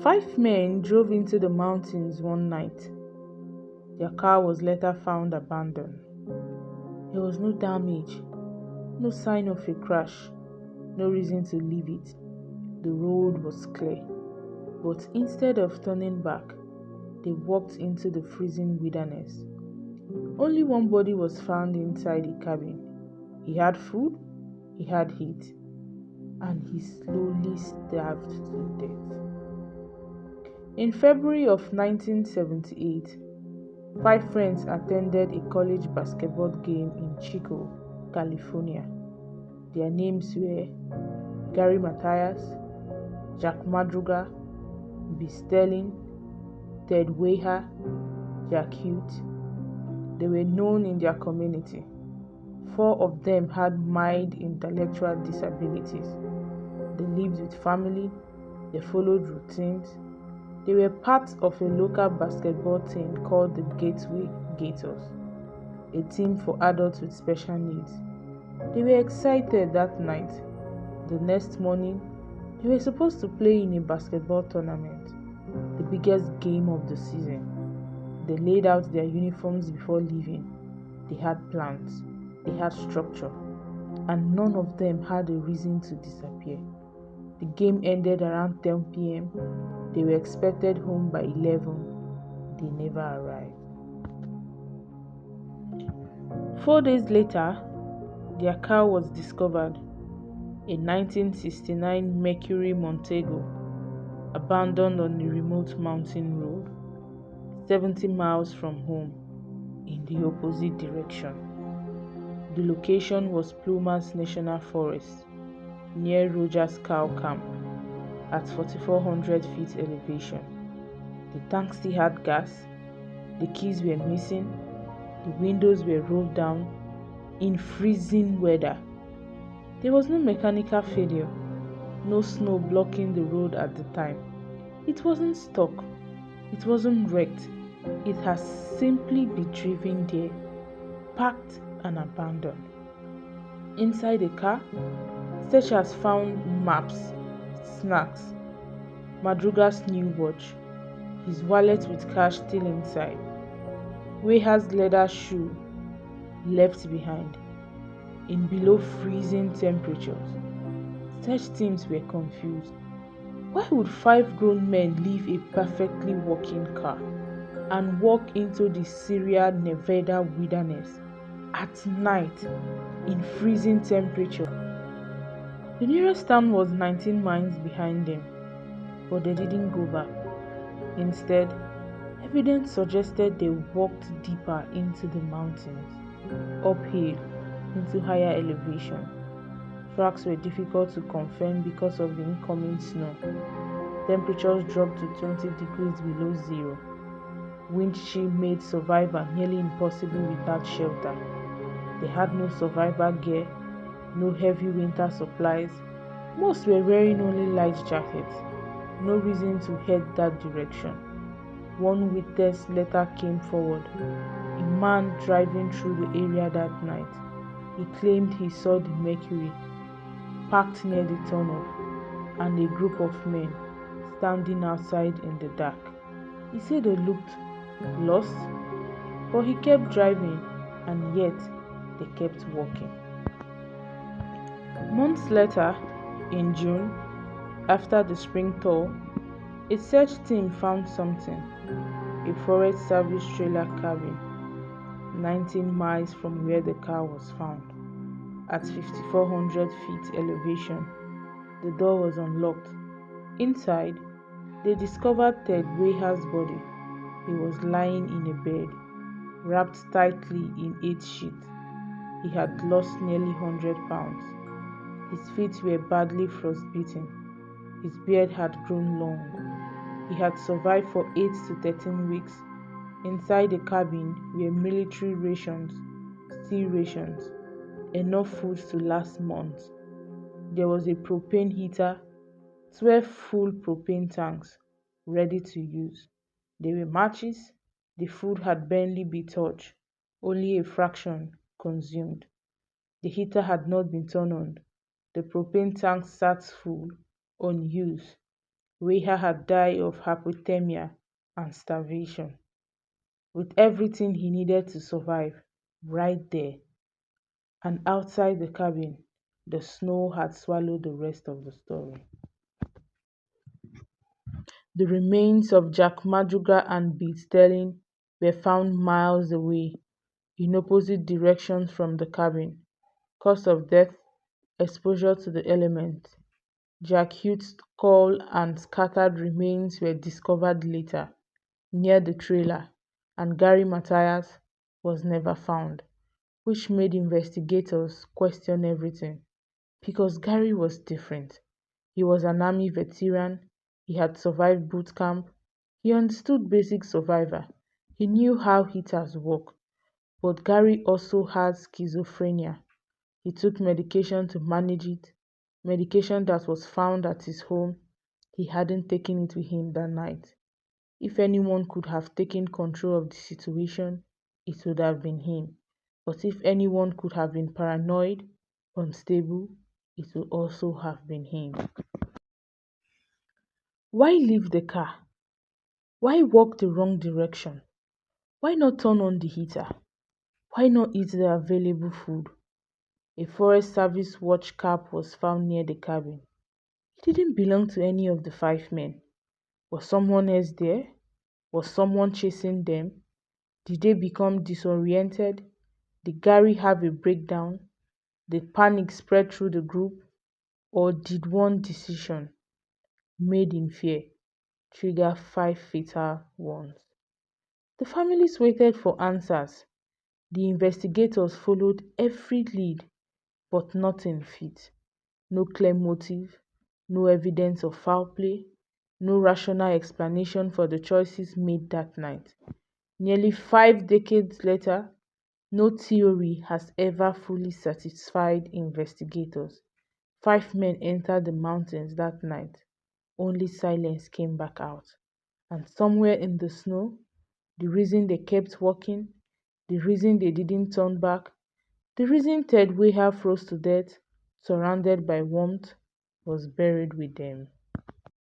Five men drove into the mountains one night. Their car was later found abandoned. There was no damage, no sign of a crash, no reason to leave it. The road was clear. But instead of turning back, they walked into the freezing wilderness. Only one body was found inside the cabin. He had food, he had heat, and he slowly starved to death. In February of 1978, five friends attended a college basketball game in Chico, California. Their names were Gary Matthias, Jack Madruga, B. Sterling, Ted Weha, Jack Hute. They were known in their community. Four of them had mild intellectual disabilities. They lived with family, they followed routines. They were part of a local basketball team called the Gateway Gators, a team for adults with special needs. They were excited that night. The next morning, they were supposed to play in a basketball tournament, the biggest game of the season. They laid out their uniforms before leaving. They had plans, they had structure, and none of them had a reason to disappear. The game ended around 10 p.m. They were expected home by 11. They never arrived. 4 days later, their car was discovered, a 1969 Mercury Montego, abandoned on a remote mountain road, 70 miles from home, in the opposite direction. The location was Plumas National Forest, near Rogers Cow Camp, at 4,400 feet elevation. The tank still had gas, the keys were missing, the windows were rolled down in freezing weather. There was no mechanical failure, no snow blocking the road at the time. It wasn't stuck, it wasn't wrecked, it has simply been driven there, parked and abandoned. Inside the car, searchers found maps, snacks, Madruga's new watch, his wallet with cash still inside, Weha's leather shoe left behind, in below freezing temperatures. Search teams were confused. Why would five grown men leave a perfectly working car and walk into the Sierra Nevada wilderness at night in freezing temperature? The nearest town was 19 miles behind them, but they didn't go back. Instead, evidence suggested they walked deeper into the mountains, uphill, into higher elevation. Tracks were difficult to confirm because of the incoming snow. Temperatures dropped to 20 degrees below zero. Wind chill made survival nearly impossible without shelter. They had no survival gear, no heavy winter supplies. Most were wearing only light jackets. No reason to head that direction. One witness later came forward, a man driving through the area that night. He claimed he saw the Mercury parked near the tunnel and a group of men standing outside in the dark. He said they looked lost, but he kept driving, and yet they kept walking. Months later, in June, after the spring thaw, a search team found something, a Forest Service trailer cabin, 19 miles from where the car was found. At 5,400 feet elevation, the door was unlocked. Inside, they discovered Ted Weha's body. He was lying in a bed, wrapped tightly in 8 sheets. He had lost nearly 100 pounds. His feet were badly frostbitten. His beard had grown long. He had survived for 8 to 13 weeks. Inside the cabin were military rations, steel rations, enough food to last months. There was a propane heater, 12 full propane tanks, ready to use. There were matches. The food had barely been touched, only a fraction consumed. The heater had not been turned on. The propane tank sat full, unused. Weha had died of hypothermia and starvation, with everything he needed to survive right there, and outside the cabin, the snow had swallowed the rest of the story. The remains of Jack Madruga and Beat Sterling were found miles away, in opposite directions from the cabin. Cause of death: exposure to the elements. Jack Hugh's skull and scattered remains were discovered later, near the trailer, and Gary Mathias was never found, which made investigators question everything. Because Gary was different. He was an army veteran, he had survived boot camp, he understood basic survival, he knew how heaters work. But Gary also had schizophrenia. He took medication to manage it, medication that was found at his home. He hadn't taken it with him that night. If anyone could have taken control of the situation, it would have been him. But if anyone could have been paranoid, unstable, it would also have been him. Why leave the car? Why walk the wrong direction? Why not turn on the heater? Why not eat the available food? A Forest Service watch cap was found near the cabin. It didn't belong to any of the five men. Was someone else there? Was someone chasing them? Did they become disoriented? Did Gary have a breakdown? Did panic spread through the group? Or did one decision, made in fear, trigger five fatal ones? The families waited for answers. The investigators followed every lead, but nothing fit. No clear motive, no evidence of foul play, no rational explanation for the choices made that night. Nearly 5 decades later, no theory has ever fully satisfied investigators. Five men entered the mountains that night. Only silence came back out. And somewhere in the snow, the reason they kept walking, the reason they didn't turn back, the reason Ted Weir froze to death, surrounded by warmth, was buried with them.